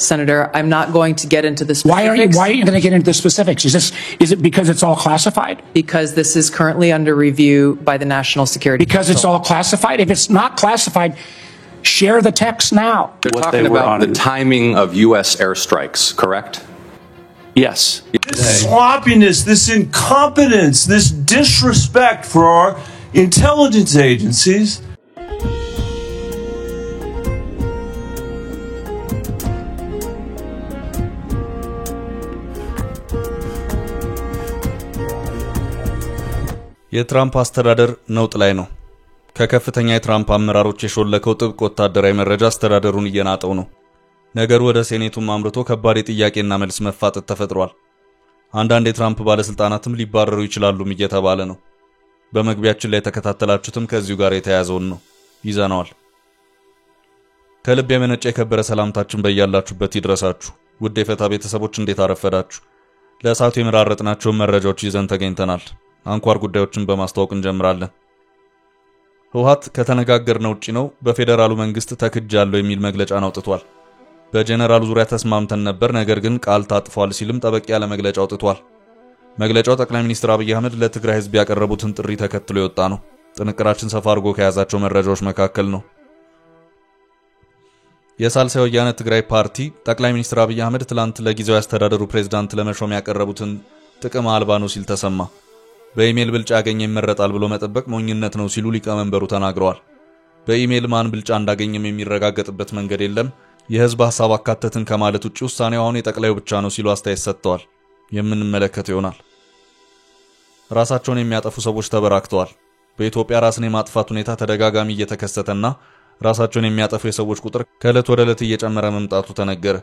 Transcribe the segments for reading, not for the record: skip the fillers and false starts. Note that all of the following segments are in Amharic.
Senator, I'm not going to get into the specifics. Why are you going to get into the specifics? Is it because it's all classified? Because this is currently under review by the National Security Because Council. it's all classified? If it's not classified, share the text now. They're talking about the timing of U.S. airstrikes, correct? Yes. This sloppiness, this incompetence, this disrespect for our intelligence agencies. የትራምፕ አስተዳደር ነውጥ ላይ ነው። ከከፍተኛ የትራምፕ አመራሮች የሾለከው ጥብቅ ወታደራዊ መረጃ አስተዳደሩን እየናጠው ነው። ነገሩ ወደ ሴኔቱም አምርቶ ከባድ የጥያቄና መልስ መፋጠጥ ተፈጥሯል። አንዳንድ የትራምፕ ባለስልጣናትም ሊባረሩ ይችላሉም እየተባለ ነው። በመግቢያችን ላይ ተከታተላችሁትም ከዚሁ ጋር የተያያዘውን ነው ይዘናል። ከልብ የመነጨ የከበረ ሰላምታችን በእያላችሁበት ይድረሳችሁ። ውድ የፈታ ቤተሰቦች እንዴት አረፈዳችሁ? ለሰዓቱ የመራረጥናቸውን መረጃዎች ይዘን ተገኝተናል። አንኳር ጉዳዮችን በማስተዋወቅ እንጀምራለን። ህወሓት ከተነጋገርነው ውጪ ነው በፌደራሉ መንግስት ተክጃለሁ የሚል መግለጫን አውጥቷል። በጀነራሉ ዙሪያ ተስማምተን ነበር፣ ነገር ግን ቃል ታጥፏል ሲልም ጠበቅ ያለ መግለጫ አውጥቷል። መግለጫው ጠቅላይ ሚኒስትር አብይ አህመድ ለትግራይ ህዝብ ያቀረቡትን ጥሪ ተከትሎ የወጣ ነው። ጥንቅራችን ሰፋ አድርጎ ከያዛቸው መረጃዎች መካከል ነው። የሳልሳይ ወያነ ትግራይ ፓርቲ ጠቅላይ ሚኒስትር አብይ አህመድ ትላንት ለጊዜያዊ አስተዳደሩ ፕሬዝዳንት ለመሾም ያቀረቡትን ጥቅም አልባ ነው ሲል ተሰማ። በኢሜል ብልጫ ያገኘ ይመረጣል ብሎ መጠበቅ ሞኝነት ነው ሲሉ ሊቀመንበሩ ተናግረዋል። በኢሜል ማን ብልጫ እንዳገኘም የሚረጋገጥበት መንገድ የለም፣ የህዝብ ሐሳብ አካተትን ከማለት ውጪ ውሳኔው አሁን የጠቅላዩ ብቻ ነው ሲሉ አስተያየት ሰጥተዋል። የምንመለከት ይሆናል። ራሳቸውን የሚያጠፉ ሰዎች ተበራክተዋል። በኢትዮጵያ ራስን የማጥፋት ሁኔታ ተደጋጋሚ እየተከሰተና ራሳቸውን የሚያጠፉ የሰዎች ቁጥር ከዕለት ወደ ዕለት እየጨመረ መምጣቱ ተነገረ።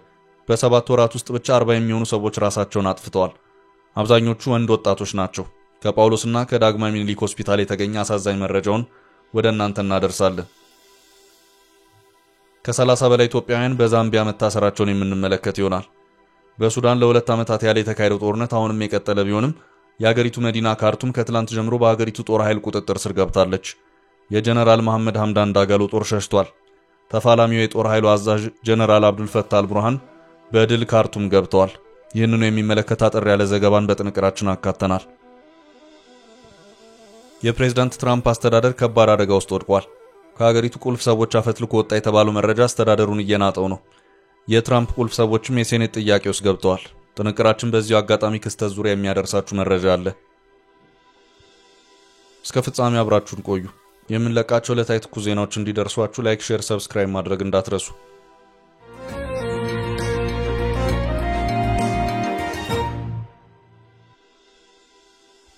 በ7 ወራት ውስጥ ብቻ 40 የሚሆኑ ሰዎች ራሳቸውን አጥፍተዋል። አብዛኞቹ ወንድ ወጣቶች ናቸው። ከጳውሎስና ከዳግማዊ ምኒልክ ሆስፒታል የተገኘ አሳዛኝ መረጃውን ወደ እናንተ እናደርሳለን። ከ30 በላይ ኢትዮጵያውያን በዛምቢያ መታሰራቸውን የምንመለከት ይሆናል። በሱዳን ለ2 ዓመታት ያለ የተካሄደው ጦርነት አሁንም የቀጠለ ቢሆንም የሀገሪቱ መዲና ካርቱም ከትላንት ጀምሮ በሀገሪቱ ጦር ኃይል ቁጥጥር ስር ገብታለች። የጀነራል መሐመድ ሐምዳን ዳጋሎ ጦር ሸሽቷል። ተፋላሚው የጦር ኃይሉ አዛዥ ጀነራል አብዱል ፈታህ አልቡርሃን በድል ካርቱም ገብተዋል። ይህንኑ የሚመለከት አጠር ያለ ዘገባን በጥንቅራችን አካተናል። የፕሬዝዳንት ትራምፕ አስተዳደር ከባድ አደጋ ውስጥ ወድቋል። ከሀገሪቱ ቁልፍ ሰዎች አፈትልኮ ወጣ የተባለው መረጃ አስተዳደሩን እየናጠው ነው። የትራምፕ ቁልፍ ሰዎችም የሴኔት ጥያቄ ውስጥ ገብተዋል። ጥንቅራችን በዚሁ አጋጣሚ ክስተት ዙሪያ የሚያደርሳችሁ መረጃ አለ። እስከ ፍጻሜ አብራችሁን ቆዩ። የምንለቃቸው ዕለታዊ ትኩስ ዜናዎች እንዲደርሷችሁ ላይክ፣ ሼር፣ ሰብስክራይብ ማድረግ እንዳትረሱ።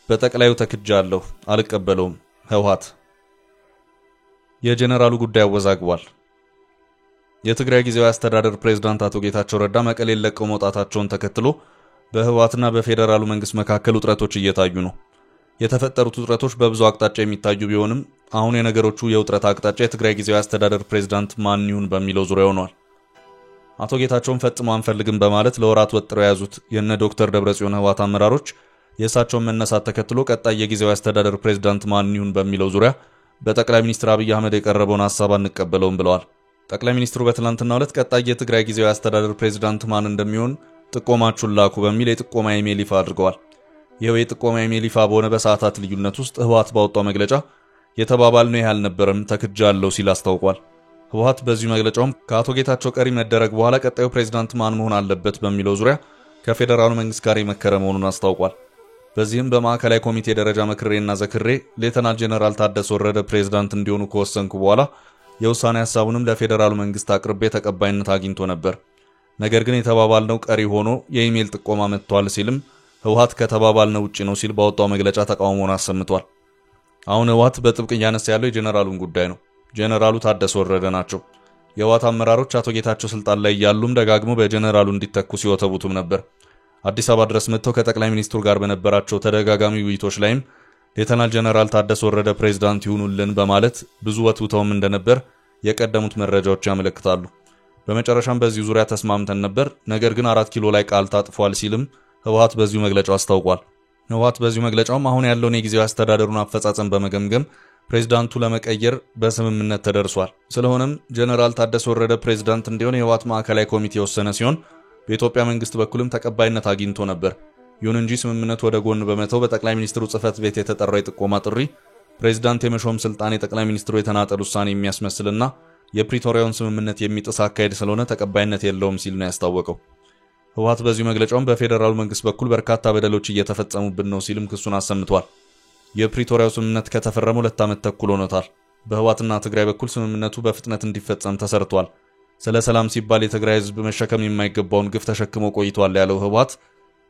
በጠቅላዩ ተክጃለሁ አልቀበለውም ህወሓት። የጀነራሉ ጉዳይ አወዛግቧል። የትግራይ ጊዜያዊ አስተዳደር ፕሬዝዳንት አቶ ጌታቸው ረዳ መቀሌን ለቀው መውጣታቸውን ተከትሎ በህወሓትና በፌደራሉ መንግስት መካከል ውጥረቶች እየታዩ ነው። የተፈጠሩት ውጥረቶች በብዙ አቅጣጫ የሚታዩ ቢሆንም አሁን የነገሮቹ የውጥረት አቅጣጫ የትግራይ ጊዜያዊ አስተዳደር ፕሬዝዳንት ማን ይሁን በሚለው ዙሪያ ሆኗል። አቶ ጌታቸውን ፈጽሞ አንፈልግም በማለት ለወራት ወጥረው የያዙት የነ ዶክተር ደብረጽዮን ህወሓት አመራሮች የእሳቸውን መነሳት ተከትሎ ቀጣይ የጊዜያዊ አስተዳደር ፕሬዝዳንት ማን ይሁን በሚለው ዙሪያ በጠቅላይ ሚኒስትር አብይ አህመድ የቀረበውን ሐሳብ አንቀበለውም ብለዋል። ጠቅላይ ሚኒስትሩ በትላንትናው ዕለት ቀጣይ የትግራይ ጊዜያዊ አስተዳደር ፕሬዝዳንት ማን እንደሚሆን ጥቆማችሁን ላኩ በሚል የጥቆማ ኢሜል ይፋ አድርገዋል። ይኸው የጥቆማ ኢሜል ይፋ በሆነ በሰዓታት ልዩነት ውስጥ ህወሓት ባወጣው መግለጫ የተባባልነው ይህ አልነበረም ተክጃለሁ ሲል አስታውቋል። ህወሓት በዚህ መግለጫውም ከአቶ ጌታቸው ቀሪ መደረግ በኋላ ቀጣዩ ፕሬዝዳንት ማን መሆን አለበት በሚለው ዙሪያ ከፌደራሉ መንግስት ጋር የመከረ መሆኑን አስታውቋል። በዚህም በማዕከላዊ ኮሚቴ ደረጃ መክሬና ዘክሬ ሌተናል ጀነራል ታደሰ ወረደ ፕሬዝዳንት እንዲሆኑ ከወሰንኩ በኋላ የውሳኔ ሐሳቡንም ለፌደራሉ መንግስት አቅርቤ ተቀባይነት አግኝቶ ነበር። ነገር ግን የተባባልነው ቀሪ ሆኖ የኢሜል ጥቆማ መጥቷል ሲልም ህወሓት ከተባባልነው ውጪ ነው ሲል ባወጣው መግለጫ ተቃውሞውን አሰምቷል። አሁን ህወሓት በጥብቅ እያነሳ ያለው የጀነራሉን ጉዳይ ነው። ጀነራሉ ታደሰ ወረደ ናቸው። የህወሓት አመራሮች አቶ ጌታቸው ስልጣን ላይ ያሉም ደጋግሞ በጀነራሉ እንዲተኩ ሲወተቡትም ነበር። አዲስ አበባ ድረስ መጥተው ከጠቅላይ ሚኒስትሩ ጋር በነበራቸው ተደጋጋሚ ውይይቶች ላይም ሌተናል ጀነራል ታደሰ ወረደ ፕሬዝዳንት ይሁኑልን በማለት ብዙ ወትውተውም እንደነበር የቀደሙት መረጃዎች ያመለክታሉ። በመጨረሻም በዚህ ዙሪያ ተስማምተን ነበር፣ ነገር ግን 4 ኪሎ ላይ ቃል ታጥፏል ሲልም ህወሓት በዚሁ መግለጫው አስታውቋል። ህወሓት በዚሁ መግለጫውም አሁን ያለውን የጊዜያዊ አስተዳደሩን አፈጻጸም በመገምገም ፕሬዝዳንቱ ለመቀየር በስምምነት ተደርሷል። ስለሆነም ጀነራል ታደሰ ወረደ ፕሬዝዳንት እንዲሆን የህወሓት ማዕከላዊ ኮሚቴ የወሰነ ሲሆን በኢትዮጵያ መንግስት በኩልም ተቀባይነት አግኝቶ ነበር። ይሁን እንጂ ስምምነቱ ወደ ጎን በመተው በጠቅላይ ሚኒስትሩ ጽህፈት ቤት የተጠራው የጥቆማ ጥሪ ፕሬዝዳንት የመሾም ስልጣን የጠቅላይ ሚኒስትሩ የተናጠል ውሳኔ የሚያስመስልና የፕሪቶሪያውን ስምምነት የሚጥስ አካሄድ ስለሆነ ተቀባይነት የለውም ሲል ነው ያስታወቀው። ህወሓት በዚህ መግለጫው በፌደራሉ መንግስት በኩል በርካታ በደሎች እየተፈጸሙብን ነው ሲልም ክሱን አሰምቷል። የፕሪቶሪያው ስምምነት ከተፈረመ 2 ዓመት ተኩል ሆኖታል። በህወሓትና ትግራይ በኩል ስምምነቱ በፍጥነት እንዲፈጸም ተሰርቷል። ስለ ሰላም ሲባል የትግራይ ህዝብ መሸከም የማይገባውን ግፍ ተሸክሞ ቆይቷል ያለው ህወሓት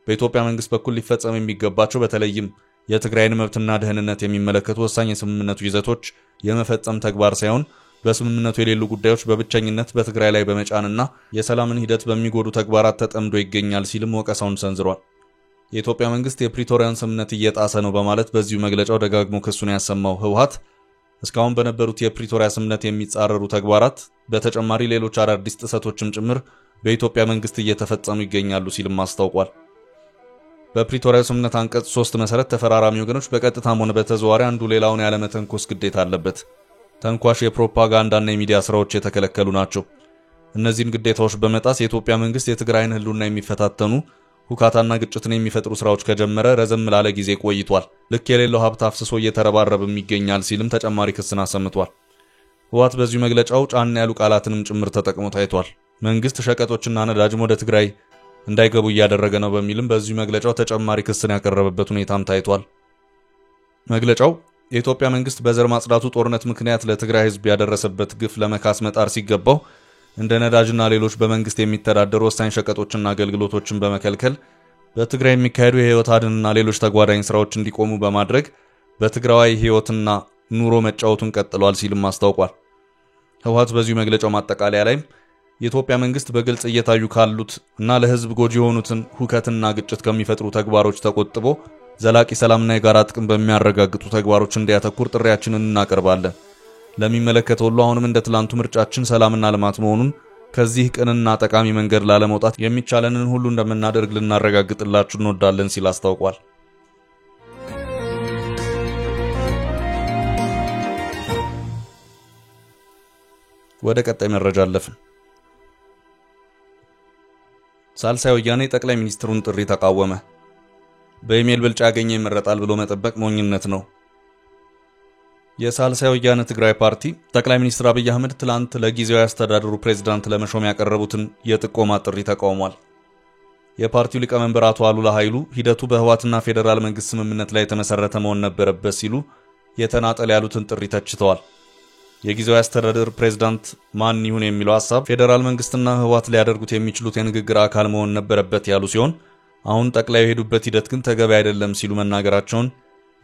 በኢትዮጵያ መንግስት በኩል ሊፈጸም የሚገባቸው በተለይም የትግራይን መብትና ደህንነት የሚመለከቱ ወሳኝ የስምምነቱ ይዘቶች የመፈጸም ተግባር ሳይሆን በስምምነቱ የሌሉ ጉዳዮች በብቸኝነት በትግራይ ላይ በመጫንና የሰላምን ሂደት በሚጎዱ ተግባራት ተጠምዶ ይገኛል ሲልም ወቀሳውን ሰንዝሯል። የኢትዮጵያ መንግስት የፕሪቶሪያን ስምምነት እየጣሰ ነው በማለት በዚሁ መግለጫው ደጋግሞ ክሱን ያሰማው ህወሓት እስካሁን በነበሩት የፕሪቶሪያ ስምምነት የሚጻረሩ ተግባራት በተጨማሪ ሌሎች አዳዲስ ጥሰቶችም ጭምር በኢትዮጵያ መንግስት እየተፈጸሙ ይገኛሉ ሲልም አስታውቋል። በፕሪቶሪያ ስምምነት አንቀጽ 3 መሰረት ተፈራራሚ ወገኖች በቀጥታም ሆነ በተዘዋዋሪ አንዱ ሌላውን ያለመተንኮስ ግዴታ አለበት። ተንኳሽ የፕሮፓጋንዳና የሚዲያ ስራዎች የተከለከሉ ናቸው። እነዚህን ግዴታዎች በመጣስ የኢትዮጵያ መንግስት የትግራይን ህልውና የሚፈታተኑ ሁካታና ግጭትን የሚፈጥሩ ስራዎች ከጀመረ ረዘም ላለ ጊዜ ቆይቷል። ልክ የሌለው ሀብት አፍስሶ እየተረባረበም ይገኛል ሲልም ተጨማሪ ክስን አሰምቷል። ህወሓት በዚሁ መግለጫው ጫና ያሉ ቃላትንም ጭምር ተጠቅሞ ታይቷል። መንግስት ሸቀጦችና ነዳጅም ወደ ትግራይ እንዳይገቡ እያደረገ ነው በሚልም በዚሁ መግለጫው ተጨማሪ ክስን ያቀረበበት ሁኔታም ታይቷል። መግለጫው የኢትዮጵያ መንግስት በዘር ማጽዳቱ ጦርነት ምክንያት ለትግራይ ህዝብ ያደረሰበት ግፍ ለመካስ መጣር ሲገባው እንደ ነዳጅና ሌሎች በመንግስት የሚተዳደሩ ወሳኝ ሸቀጦችና አገልግሎቶችን በመከልከል በትግራይ የሚካሄዱ የህይወት አድንና ሌሎች ተጓዳኝ ስራዎች እንዲቆሙ በማድረግ በትግራይ ህይወትና ኑሮ መጫወቱን ቀጥሏል ሲልም አስታውቋል። ህወሓት በዚሁ መግለጫው ማጠቃለያ ላይ የኢትዮጵያ መንግስት በግልጽ እየታዩ ካሉት እና ለህዝብ ጎጂ የሆኑትን ሁከትና ግጭት ከሚፈጥሩ ተግባሮች ተቆጥቦ ዘላቂ ሰላምና የጋራ ጥቅም በሚያረጋግጡ ተግባሮች እንዲያተኩር ጥሪያችንን እናቀርባለን። ለሚመለከተው ሁሉ አሁንም እንደ ትላንቱ ምርጫችን ሰላምና ልማት መሆኑን ከዚህ ቅንና ጠቃሚ መንገድ ላለመውጣት የሚቻለንን ሁሉ እንደምናደርግ ልናረጋግጥላችሁ እንወዳለን ሲል አስታውቋል። ወደ ቀጣይ መረጃ አለፍን። ሳልሳይ ወያኔ ጠቅላይ ሚኒስትሩን ጥሪ ተቃወመ። በኢሜል ብልጫ ያገኘ ይመረጣል ብሎ መጠበቅ ሞኝነት ነው። የሳልሳይ ወያነ ትግራይ ፓርቲ ጠቅላይ ሚኒስትር አብይ አህመድ ትላንት ለጊዜያዊ አስተዳደሩ ፕሬዝዳንት ለመሾም ያቀረቡትን የጥቆማ ጥሪ ተቃውሟል። የፓርቲው ሊቀመንበር አቶ አሉላ ኃይሉ ሂደቱ በህወሓትና ፌደራል መንግስት ስምምነት ላይ የተመሰረተ መሆን ነበረበት ሲሉ የተናጠል ያሉትን ጥሪ ተችተዋል። የጊዜያዊ አስተዳደር ፕሬዝዳንት ማን ይሁን የሚለው ሐሳብ ፌደራል መንግስትና ህወሓት ሊያደርጉት የሚችሉት የንግግር አካል መሆን ነበረበት ያሉ ሲሆን አሁን ጠቅላይ የሄዱበት ሂደት ግን ተገቢ አይደለም ሲሉ መናገራቸውን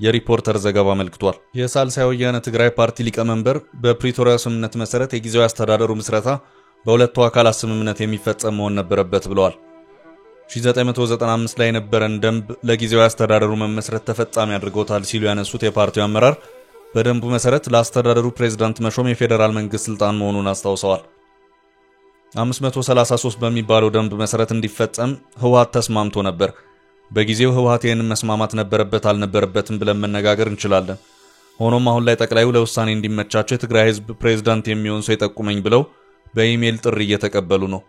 የሪፖርተር ዘገባ አመልክቷል። የሳልሳይ ወያነ ትግራይ ፓርቲ ሊቀመንበር በፕሪቶሪያ ስምምነት መሰረት የጊዜያዊ አስተዳደሩ ምስረታ በሁለቱ አካላት ስምምነት የሚፈጸም መሆን ነበረበት ብለዋል። 1995 ላይ የነበረን ደንብ ለጊዜያዊ አስተዳደሩ መመስረት ተፈጻሚ አድርጎታል ሲሉ ያነሱት የፓርቲው አመራር በደንቡ መሰረት ለአስተዳደሩ ፕሬዝዳንት መሾም የፌደራል መንግስት ስልጣን መሆኑን አስታውሰዋል። 533 በሚባለው ደንብ መሰረት እንዲፈጸም ህወሓት ተስማምቶ ነበር። በጊዜው ህወሓት ይህንን መስማማት ነበረበት አልነበረበትም ብለን መነጋገር እንችላለን። ሆኖም አሁን ላይ ጠቅላዩ ለውሳኔ እንዲመቻቸው የትግራይ ህዝብ ፕሬዝዳንት የሚሆን ሰው ይጠቁመኝ ብለው በኢሜል ጥሪ እየተቀበሉ ነው።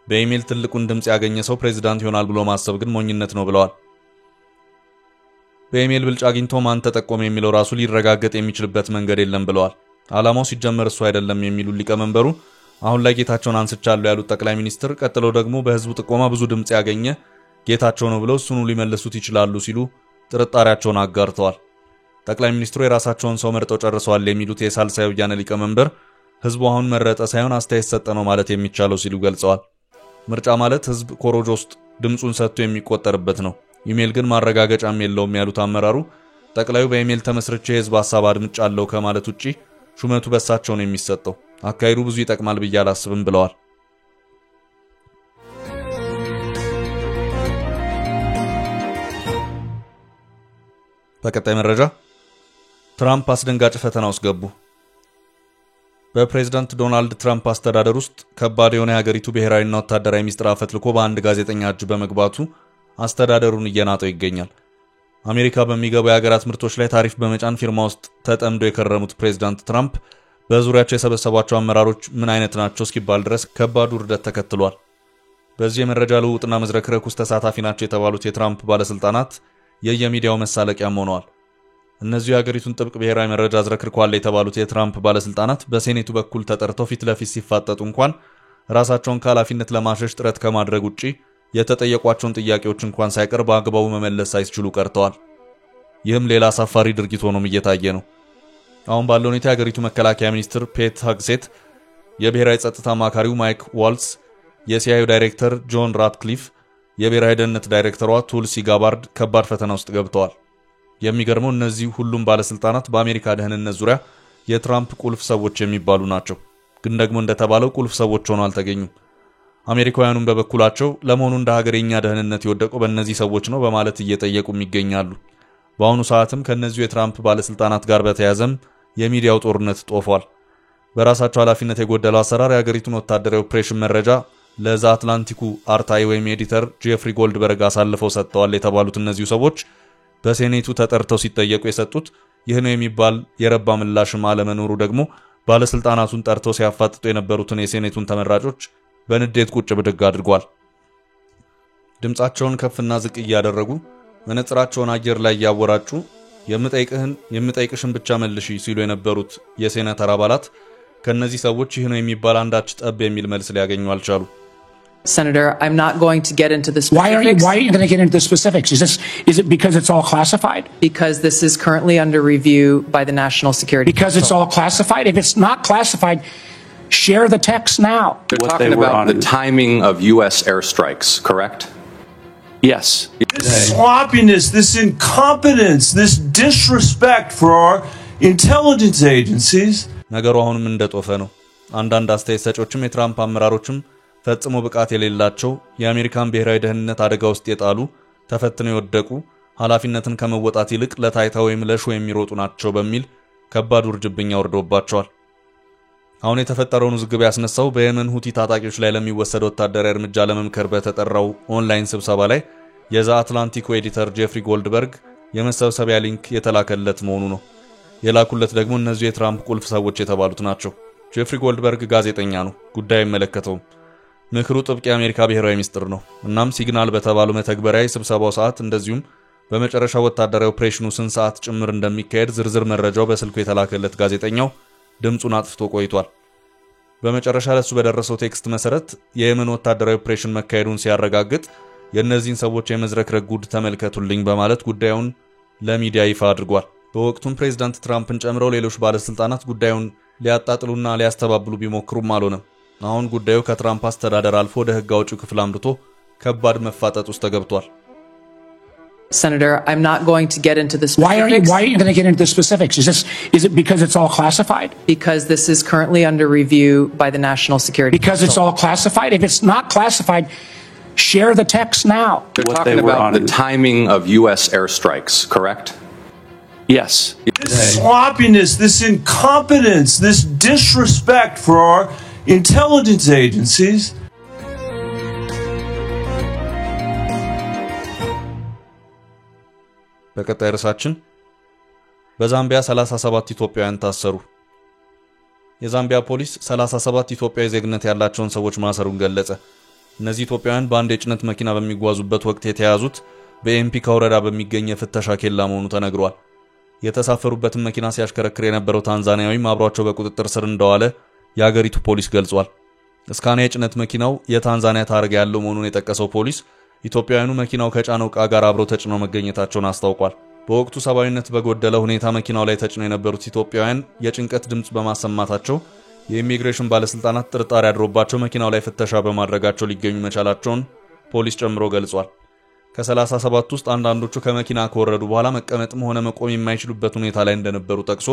በኢሜል ትልቁን ድምጽ ያገኘ ሰው ፕሬዝዳንት ይሆናል ብሎ ማሰብ ግን ሞኝነት ነው ብለዋል። በኢሜል ብልጫ አግኝቶ ማን ተጠቆመ የሚለው ራሱ ሊረጋገጥ የሚችልበት መንገድ የለም ብለዋል። ዓላማው ሲጀመር እሱ አይደለም የሚሉ ሊቀመንበሩ አሁን ላይ ጌታቸውን አንስቻለሁ ያሉት ጠቅላይ ሚኒስትር ቀጥለው ደግሞ በህዝቡ ጥቆማ ብዙ ድምጽ ያገኘ ጌታቸው ነው ብለው እሱኑ ሊመልሱት ይችላሉ ሲሉ ጥርጣሬያቸውን አጋርተዋል። ጠቅላይ ሚኒስትሩ የራሳቸውን ሰው መርጠው ጨርሰዋል የሚሉት የሳልሳይ ወያነ ሊቀመንበር ህዝቡ አሁን መረጠ ሳይሆን አስተያየት ሰጠ ነው ማለት የሚቻለው ሲሉ ገልጸዋል። ምርጫ ማለት ህዝብ ኮሮጆ ውስጥ ድምጹን ሰጥቶ የሚቆጠርበት ነው። ኢሜል ግን ማረጋገጫም የለውም ያሉት አመራሩ ጠቅላዩ በኢሜል ተመስርቼ የህዝብ ሐሳብ አድምጫለሁ ከማለት ውጪ ሹመቱ በሳቸው ነው የሚሰጠው። አካይሩ ብዙ ይጠቅማል ብዬ አላስብም ብለዋል። በቀጣይ መረጃ ትራምፕ አስደንጋጭ ፈተና ውስጥ ገቡ። በፕሬዝዳንት ዶናልድ ትራምፕ አስተዳደር ውስጥ ከባድ የሆነ የሀገሪቱ ብሔራዊና ወታደራዊ ሚስጥር አፈትልኮ በአንድ ጋዜጠኛ እጅ በመግባቱ አስተዳደሩን እየናጠው ይገኛል። አሜሪካ በሚገቡ የሀገራት ምርቶች ላይ ታሪፍ በመጫን ፊርማ ውስጥ ተጠምዶ የከረሙት ፕሬዝዳንት ትራምፕ በዙሪያቸው የሰበሰቧቸው አመራሮች ምን አይነት ናቸው እስኪባል ድረስ ከባድ ውርደት ተከትሏል። በዚህ የመረጃ ልውውጥና መዝረክረክ ውስጥ ተሳታፊ ናቸው የተባሉት የትራምፕ ባለስልጣናት የየሚዲያው መሳለቂያም ሆነዋል። እነዚህ የሀገሪቱን ጥብቅ ብሔራዊ መረጃ አዝረክርኳል የተባሉት የትራምፕ ባለስልጣናት በሴኔቱ በኩል ተጠርተው ፊት ለፊት ሲፋጠጡ እንኳን ራሳቸውን ከኃላፊነት ለማሸሽ ጥረት ከማድረግ ውጪ የተጠየቋቸውን ጥያቄዎች እንኳን ሳይቀር በአግባቡ መመለስ ሳይችሉ ቀርተዋል። ይህም ሌላ አሳፋሪ ድርጊት ሆኖም እየታየ ነው። አሁን ባለው ሁኔታ የሀገሪቱ መከላከያ ሚኒስትር ፔት ሄግሴት፣ የብሔራዊ ጸጥታ አማካሪው ማይክ ዋልትስ፣ የሲአይኤ ዳይሬክተር ጆን ራትክሊፍ፣ የብሔራዊ ደህንነት ዳይሬክተሯ ቱልሲ ጋባርድ ከባድ ፈተና ውስጥ ገብተዋል። የሚገርመው እነዚህ ሁሉም ባለስልጣናት በአሜሪካ ደህንነት ዙሪያ የትራምፕ ቁልፍ ሰዎች የሚባሉ ናቸው። ግን ደግሞ እንደተባለው ቁልፍ ሰዎች ሆነው አልተገኙም። አሜሪካውያኑም በበኩላቸው ለመሆኑ እንደ ሀገርኛ ደህንነት የወደቀው በእነዚህ ሰዎች ነው በማለት እየጠየቁም ይገኛሉ። በአሁኑ ሰዓትም ከነዚሁ የትራምፕ ባለስልጣናት ጋር በተያያዘም የሚዲያው ጦርነት ጦፏል። በራሳቸው ኃላፊነት የጎደለው አሰራር የሀገሪቱን ወታደራዊ ኦፕሬሽን መረጃ ለዛ አትላንቲኩ አርታይ ወይም ኤዲተር ጄፍሪ ጎልድበርግ አሳልፈው ሰጥተዋል የተባሉት እነዚሁ ሰዎች በሴኔቱ ተጠርተው ሲጠየቁ የሰጡት ይህ ነው የሚባል የረባ ምላሽም አለመኖሩ ደግሞ ባለስልጣናቱን ጠርተው ሲያፋጥጡ የነበሩትን የሴኔቱን ተመራጮች በንዴት ቁጭ ብድግ አድርጓል። ድምጻቸውን ከፍና ዝቅ እያደረጉ መነጽራቸውን አየር ላይ ያወራጩ የምጠይቅሽን ብቻ መልሺ ሲሉ የነበሩት የሴኔተር አባላት ከነዚህ ሰዎች ይህ ነው የሚባል አንዳች ጠብ የሚል መልስ ሊያገኙ አልቻሉ። Senator, I'm not going to get into the specifics. Why are you going to get into the specifics? Is it because it's all classified? Because this is currently under review by the National Security Because Council. it's all classified? If it's not classified, share the text now. They're talking about the timing of U.S. airstrikes, correct? Yes. This sloppiness, this incompetence, this disrespect for our intelligence agencies. ነገሩ አሁንም እንደጦፈ ነው። አንዳንድ አስተያየት ሰጪዎችም የትራምፕ አመራሮችም ፈጽሞ ብቃት የሌላቸው የአሜሪካን ብሔራዊ ደህንነት አደጋ ውስጥ የጣሉ ተፈትነው የወደቁ ኃላፊነትን ከመወጣት ይልቅ ለታይታ ወይም ለሾ የሚሮጡ ናቸው በሚል ከባድ ውርጅብኝ ወርዶባቸዋል። አሁን የተፈጠረውን ውዝግብ ያስነሳው በየመን ሁቲ ታጣቂዎች ላይ ለሚወሰደው ወታደራዊ እርምጃ ለመምከር በተጠራው ኦንላይን ስብሰባ ላይ የዛ አትላንቲኩ ኤዲተር ጄፍሪ ጎልድበርግ የመሰብሰቢያ ሊንክ የተላከለት መሆኑ ነው። የላኩለት ደግሞ እነዚህ የትራምፕ ቁልፍ ሰዎች የተባሉት ናቸው። ጄፍሪ ጎልድበርግ ጋዜጠኛ ነው፣ ጉዳዩ አይመለከተውም። ምክሩ ጥብቅ የአሜሪካ ብሔራዊ ሚስጥር ነው። እናም ሲግናል በተባለው መተግበሪያ የስብሰባው ሰዓት እንደዚሁም በመጨረሻ ወታደራዊ ኦፕሬሽኑ ስንት ሰዓት ጭምር እንደሚካሄድ ዝርዝር መረጃው በስልኩ የተላከለት ጋዜጠኛው ድምጹን አጥፍቶ ቆይቷል። በመጨረሻ ለሱ በደረሰው ቴክስት መሰረት የየመን ወታደራዊ ኦፕሬሽን መካሄዱን ሲያረጋግጥ የእነዚህን ሰዎች የመዝረክረክ ጉድ ተመልከቱልኝ በማለት ጉዳዩን ለሚዲያ ይፋ አድርጓል። በወቅቱም ፕሬዝዳንት ትራምፕን ጨምረው ሌሎች ባለስልጣናት ጉዳዩን ሊያጣጥሉና ሊያስተባብሉ ቢሞክሩም አልሆነም። አሁን ጉዳዩ ከትራምፕ አስተዳደር አልፎ ወደ ሕግ አውጪው ክፍል አምርቶ ከባድ መፋጠጥ ውስጥ ተገብቷል። Senator, I'm not going to get into the specifics. Why are you going to get into the specifics? Is it because it's all classified? Because this is currently under review by the National Security Because Council. it's all classified? If it's not classified, share the text now. They're talking about the timing of U.S. airstrikes, correct? Yes. This sloppiness, this incompetence, this disrespect for our intelligence agencies. በቀጣይ ርዕሳችን በዛምቢያ 37 ኢትዮጵያውያን ታሰሩ። የዛምቢያ ፖሊስ 37 ኢትዮጵያዊ ዜግነት ያላቸውን ሰዎች ማሰሩን ገለጸ። እነዚህ ኢትዮጵያውያን በአንድ የጭነት መኪና በሚጓዙበት ወቅት የተያዙት በኤምፒካ ወረዳ በሚገኝ የፍተሻ ኬላ መሆኑ ተነግሯል። የተሳፈሩበትን መኪና ሲያሽከረክር የነበረው ታንዛኒያዊም አብሯቸው በቁጥጥር ስር እንደዋለ የሀገሪቱ ፖሊስ ገልጿል። እስካኒያ የጭነት መኪናው የታንዛኒያ ታርጋ ያለው መሆኑን የጠቀሰው ፖሊስ ኢትዮጵያውያኑ መኪናው ከጫነው ዕቃ ጋር አብረው ተጭነው መገኘታቸውን አስታውቋል። በወቅቱ ሰብአዊነት በጎደለ ሁኔታ መኪናው ላይ ተጭነው የነበሩት ኢትዮጵያውያን የጭንቀት ድምጽ በማሰማታቸው የኢሚግሬሽን ባለስልጣናት ጥርጣሬ አድሮባቸው መኪናው ላይ ፍተሻ በማድረጋቸው ሊገኙ መቻላቸውን ፖሊስ ጨምሮ ገልጿል። ከ37 ውስጥ አንዳንዶቹ ከመኪና ከወረዱ በኋላ መቀመጥም ሆነ መቆም የማይችሉበት ሁኔታ ላይ እንደነበሩ ጠቅሶ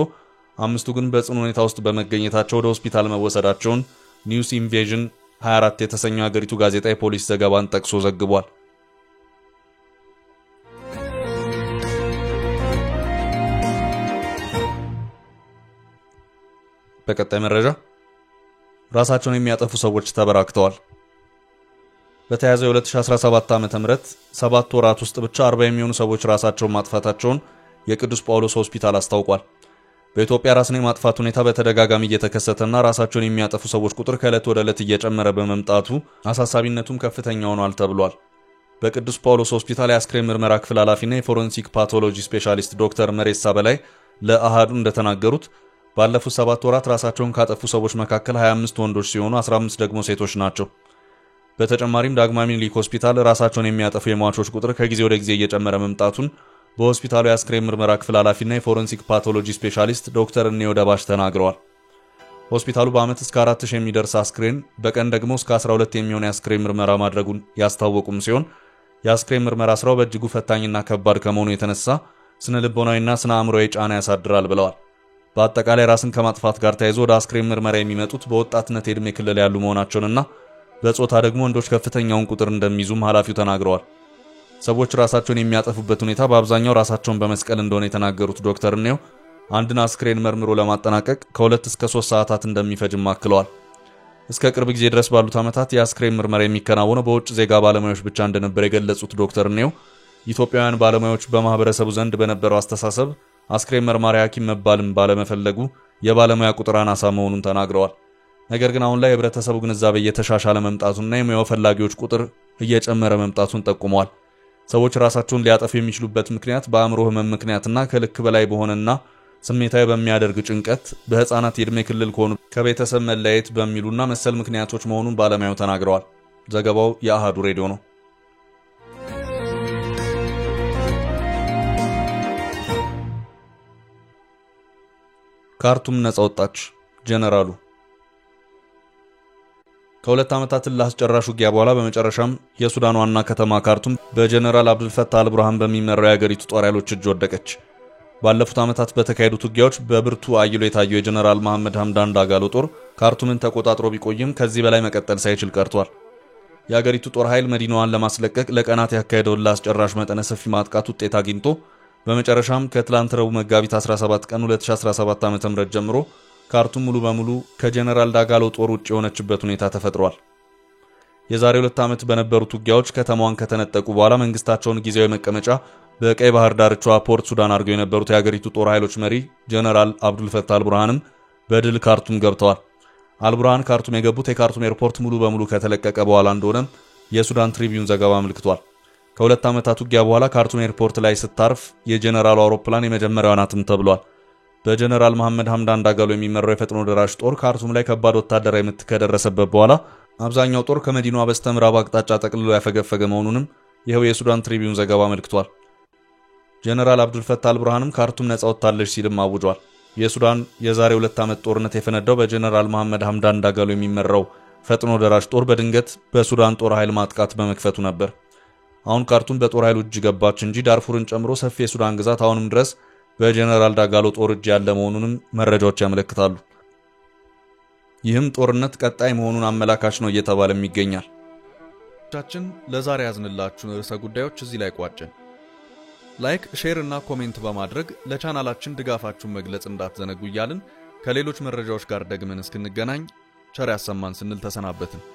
አምስቱ ግን በጽኑ ሁኔታ ውስጥ በመገኘታቸው ወደ ሆስፒታል መወሰዳቸውን ኒውስ ኢንቬዥን 24 የተሰኘው ሀገሪቱ ጋዜጣ የፖሊስ ዘገባን ጠቅሶ ዘግቧል። በቀጣይ መረጃ ራሳቸውን የሚያጠፉ ሰዎች ተበራክተዋል። በተያዘው 2017 ዓ.ም 7 ወራት ውስጥ ብቻ 40 የሚሆኑ ሰዎች ራሳቸውን ማጥፋታቸውን የቅዱስ ጳውሎስ ሆስፒታል አስታውቋል። በኢትዮጵያ ራስን የማጥፋት ሁኔታ በተደጋጋሚ እየተከሰተና ራሳቸውን የሚያጠፉ ሰዎች ቁጥር ከዕለት ወደ ዕለት እየጨመረ በመምጣቱ አሳሳቢነቱም ከፍተኛ ሆኗል ተብሏል። በቅዱስ ጳውሎስ ሆስፒታል የአስክሬን ምርመራ ክፍል ኃላፊና የፎረንሲክ ፓቶሎጂ ስፔሻሊስት ዶክተር መሬሳ በላይ ለአሃዱ እንደተናገሩት ባለፉት 7 ወራት ራሳቸውን ካጠፉ ሰዎች መካከል 25 ወንዶች ሲሆኑ 15 ደግሞ ሴቶች ናቸው። በተጨማሪም ዳግማዊ ምኒልክ ሆስፒታል ራሳቸውን የሚያጠፉ የሟቾች ቁጥር ከጊዜ ወደ ጊዜ እየጨመረ መምጣቱን በሆስፒታሉ የአስክሬን ምርመራ ክፍል ኃላፊና የፎረንሲክ ፓቶሎጂ ስፔሻሊስት ዶክተር እኔው ደባሽ ተናግረዋል። ሆስፒታሉ በአመት እስከ 4000 የሚደርስ አስክሬን በቀን ደግሞ እስከ 12 የሚሆን የአስክሬን ምርመራ ማድረጉን ያስታወቁም ሲሆን የአስክሬን ምርመራ ስራው በእጅጉ ፈታኝና ከባድ ከመሆኑ የተነሳ ስነ ልቦናዊና ስነ አእምሮአዊ ጫና ያሳድራል ብለዋል። በአጠቃላይ ራስን ከማጥፋት ጋር ተያይዞ ወደ አስክሬን ምርመራ የሚመጡት በወጣትነት የዕድሜ ክልል ያሉ መሆናቸውንና በጾታ ደግሞ ወንዶች ከፍተኛውን ቁጥር እንደሚይዙም ኃላፊው ተናግረዋል። ሰዎች ራሳቸውን የሚያጠፉበት ሁኔታ በአብዛኛው ራሳቸውን በመስቀል እንደሆነ የተናገሩት ዶክተር እኔው አንድን አስክሬን መርምሮ ለማጠናቀቅ ከ2 እስከ 3 ሰዓታት እንደሚፈጅም አክለዋል። እስከ ቅርብ ጊዜ ድረስ ባሉት ዓመታት የአስክሬን ምርመራ የሚከናወነው በውጭ ዜጋ ባለሙያዎች ብቻ እንደነበር የገለጹት ዶክተር እኔው ኢትዮጵያውያን ባለሙያዎች በማህበረሰቡ ዘንድ በነበረው አስተሳሰብ አስክሬን መርማሪ ሐኪም መባልም ባለመፈለጉ የባለሙያ ቁጥር አናሳ መሆኑን ተናግረዋል። ነገር ግን አሁን ላይ ህብረተሰቡ ግንዛቤ እየተሻሻለ መምጣቱና የሙያው ፈላጊዎች ቁጥር እየጨመረ መምጣቱን ጠቁመዋል። ሰዎች ራሳቸውን ሊያጠፉ የሚችሉበት ምክንያት በአእምሮ ህመም ምክንያትና ከልክ በላይ በሆነና ስሜታዊ በሚያደርግ ጭንቀት፣ በህፃናት የዕድሜ ክልል ከሆኑ ከቤተሰብ መለያየት በሚሉና መሰል ምክንያቶች መሆኑን ባለሙያው ተናግረዋል። ዘገባው የአሃዱ ሬዲዮ ነው። ካርቱም ነጻ ወጣች። ጀነራሉ ከሁለት ዓመታት ላስጨራሽ ውጊያ በኋላ በመጨረሻም የሱዳን ዋና ከተማ ካርቱም በጀነራል አብዱልፈታህ አልቡርሃን በሚመራው የሀገሪቱ ጦር ኃይሎች እጅ ወደቀች። ባለፉት ዓመታት በተካሄዱት ውጊያዎች በብርቱ አይሎ የታየው የጀነራል መሐመድ ሐምዳን ዳጋሎ ጦር ካርቱምን ተቆጣጥሮ ቢቆይም ከዚህ በላይ መቀጠል ሳይችል ቀርቷል። የሀገሪቱ ጦር ኃይል መዲናዋን ለማስለቀቅ ለቀናት ያካሄደውን ላስጨራሽ መጠነ ሰፊ ማጥቃት ውጤት አግኝቶ በመጨረሻም ከትላንት ረቡዕ መጋቢት 17 ቀን 2017 ዓ.ም ጀምሮ ካርቱም ሙሉ በሙሉ ከጀነራል ዳጋሎ ጦር ውጭ የሆነችበት ሁኔታ ተፈጥሯል። የዛሬ 2 ዓመት በነበሩት ውጊያዎች ከተማዋን ከተነጠቁ በኋላ መንግስታቸውን ጊዜያዊ መቀመጫ በቀይ ባህር ዳርቻዋ ፖርት ሱዳን አድርገው የነበሩት የሀገሪቱ ጦር ኃይሎች መሪ ጀነራል አብዱልፈታህ አልቡርሃንም በድል ካርቱም ገብተዋል። አልቡርሃን ካርቱም የገቡት የካርቱም ኤርፖርት ሙሉ በሙሉ ከተለቀቀ በኋላ እንደሆነም የሱዳን ትሪቢዩን ዘገባ አመልክቷል። ከ2 ዓመታት ውጊያ በኋላ ካርቱም ኤርፖርት ላይ ስታርፍ የጀነራሉ አውሮፕላን የመጀመሪያዋ ናትም ተብሏል። በጀነራል መሐመድ ሐምዳን ዳጋሎ የሚመራው የፈጥኖ ደራሽ ጦር ካርቱም ላይ ከባድ ወታደራዊ ምት ከደረሰበት በኋላ አብዛኛው ጦር ከመዲናዋ በስተምዕራብ አቅጣጫ ጠቅልሎ ያፈገፈገ መሆኑንም ይኸው የሱዳን ትሪቢዩን ዘገባ አመልክቷል። ጀነራል አብዱልፈታህ አልቡርሃንም ካርቱም ነጻ ወጣለች ሲልም አውጇል። የሱዳን የዛሬ 2 ዓመት ጦርነት የፈነዳው በጀነራል መሐመድ ሐምዳን ዳጋሎ የሚመራው ፈጥኖ ደራሽ ጦር በድንገት በሱዳን ጦር ኃይል ማጥቃት በመክፈቱ ነበር። አሁን ካርቱም በጦር ኃይሉ እጅ ገባች እንጂ ዳርፉርን ጨምሮ ሰፊ የሱዳን ግዛት አሁንም ድረስ በጀነራል ዳጋሎ ጦር እጅ ያለ መሆኑንም መረጃዎች ያመለክታሉ። ይህም ጦርነት ቀጣይ መሆኑን አመላካች ነው እየተባለም ይገኛል። ቻችን ለዛሬ ያዝንላችሁን ርዕሰ ጉዳዮች እዚህ ላይ ቋጨን። ላይክ፣ ሼር እና ኮሜንት በማድረግ ለቻናላችን ድጋፋችሁን መግለጽ እንዳትዘነጉ እያልን ከሌሎች መረጃዎች ጋር ደግመን እስክንገናኝ ቸር ያሰማን ስንል ተሰናበትን።